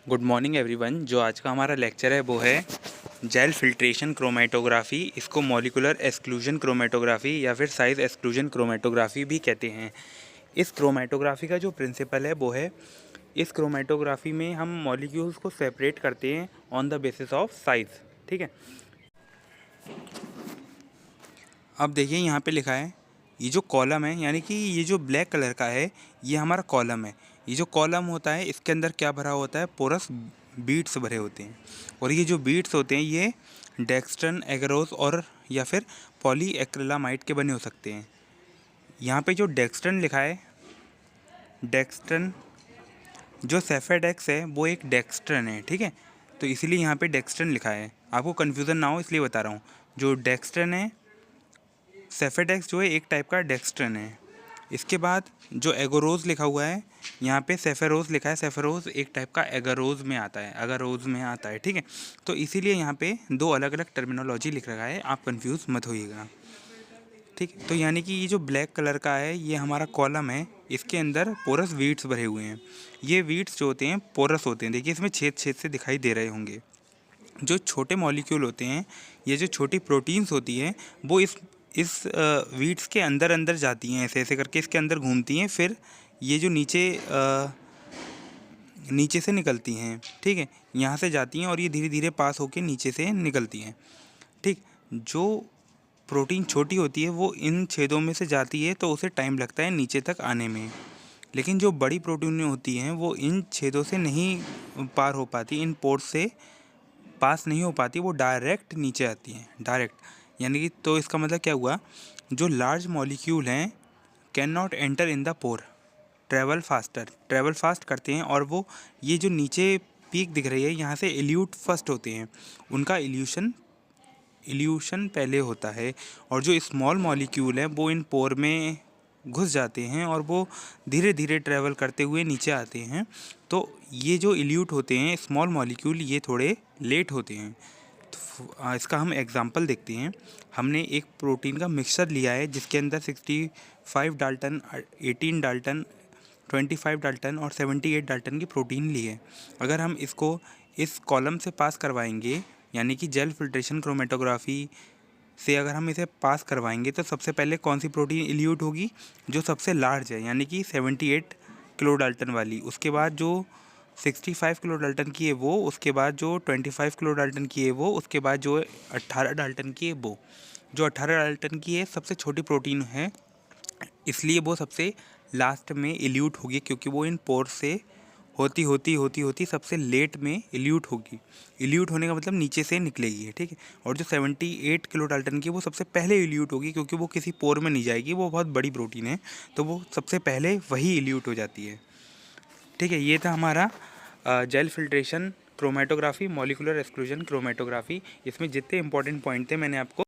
Good morning everyone. जो आज का हमारा लेक्चर है वो है जेल फिल्ट्रेशन क्रोमेटोग्राफी। इसको मॉलिक्यूलर एक्सक्लूजन क्रोमेटोग्राफी या फिर साइज एक्सक्लूजन क्रोमेटोग्राफी भी कहते हैं। इस क्रोमेटोग्राफी का जो प्रिंसिपल है वो है, इस क्रोमेटोग्राफी में हम मॉलिक्यूल्स को सेपरेट करते हैं on the basis of size. ठीक है, अब देखिए यहाँ पे लिखा है, ये जो कॉलम है यानी कि ये जो ब्लैक कलर का है ये हमारा कॉलम है। ये जो कॉलम होता है इसके अंदर क्या भरा होता है, पोरस बीड्स भरे होते हैं। और ये जो बीड्स होते हैं ये डेक्स्ट्रन, एगरोस और या फिर पॉलीएक्रिलामाइड के बने हो सकते हैं। यहाँ पे जो डेक्स्ट्रन लिखा है, डेक्स्ट्रन जो सेफेडेक्स है वो एक डेक्स्ट्रन है। ठीक है, तो इसीलिए यहाँ पे डेक्स्ट्रन लिखा है, आपको कन्फ्यूज़न ना हो इसलिए बता रहा हूँ। जो डेक्स्ट्रन है, सेफेडेक्स जो है एक टाइप का डेक्स्ट्रन है। इसके बाद जो एगोरोज लिखा हुआ है, यहाँ पे सेफेरोज लिखा है। सेफेरोज एक टाइप का एगरोज में आता है, अगरोज में आता है। ठीक है, तो इसीलिए यहाँ पे दो अलग अलग टर्मिनोलॉजी लिख रखा है, आप कंफ्यूज मत होइएगा। ठीक है, तो यानी कि ये जो ब्लैक कलर का है ये हमारा कॉलम है, इसके अंदर पोरस वीड्स भरे हुए हैं। ये वीड्स जो होते हैं पोरस होते हैं, देखिए इसमें छेद छेद से दिखाई दे रहे होंगे। जो छोटे मॉलिक्यूल होते हैं, ये जो छोटी प्रोटीन्स होती हैं वो इस वीड्स के अंदर अंदर जाती हैं, ऐसे ऐसे करके इसके अंदर घूमती हैं, फिर ये जो नीचे से निकलती हैं। ठीक है, यहाँ से जाती हैं और ये धीरे धीरे पास होके नीचे से निकलती हैं। ठीक, जो प्रोटीन छोटी होती है वो इन छेदों में से जाती है तो उसे टाइम लगता है नीचे तक आने में। लेकिन जो बड़ी प्रोटीन होती हैं वो इन छेदों से नहीं पार हो पाती, इन पोर्स से पास नहीं हो पाती, वो डायरेक्ट नीचे आती हैं, डायरेक्ट। यानी कि तो इसका मतलब क्या हुआ, जो लार्ज मॉलिक्यूल हैं can not enter in the pore, travel fast करते हैं, और वो ये जो नीचे पीक दिख रही है यहाँ से इल्यूट फर्स्ट होते हैं, उनका इल्यूशन पहले होता है। और जो स्मॉल मॉलिक्यूल हैं वो इन पोर में घुस जाते हैं और वो धीरे धीरे ट्रैवल करते हुए नीचे आते हैं। तो ये जो इल्यूट होते हैं स्मॉल मॉलिक्यूल, ये थोड़े लेट होते हैं। तो इसका हम एग्जांपल देखते हैं। हमने एक प्रोटीन का मिक्सचर लिया है जिसके अंदर 65 डाल्टन, 18 डाल्टन, 25 डाल्टन और 78 डाल्टन की प्रोटीन ली है। अगर हम इसको इस कॉलम से पास करवाएंगे, यानी कि जेल फिल्ट्रेशन क्रोमेटोग्राफी से अगर हम इसे पास करवाएंगे तो सबसे पहले कौन सी प्रोटीन इल्यूट होगी, जो सबसे लार्ज है यानी कि 78 किलो डाल्टन वाली। उसके बाद जो 65 किलो डाल्टन की है वो, उसके बाद जो 25 किलो डाल्टन की है वो, उसके बाद जो 18 डाल्टन की है वो। जो 18 डाल्टन की है सबसे छोटी प्रोटीन है, इसलिए वो सबसे लास्ट में इल्यूट होगी, क्योंकि वो इन पोर से होती सबसे लेट में इल्यूट होगी। इल्यूट होने का मतलब नीचे से निकलेगी। ठीक है, और जो 78 किलो डाल्टन की वो सबसे पहले इल्यूट होगी, क्योंकि वो किसी पोर में नहीं जाएगी, वो बहुत बड़ी प्रोटीन है, तो वो सबसे पहले वही इल्यूट हो जाती है। ठीक है, ये था हमारा gel filtration chromatography, molecular exclusion chromatography. इसमें जितने इंपॉर्टेंट पॉइंट थे मैंने आपको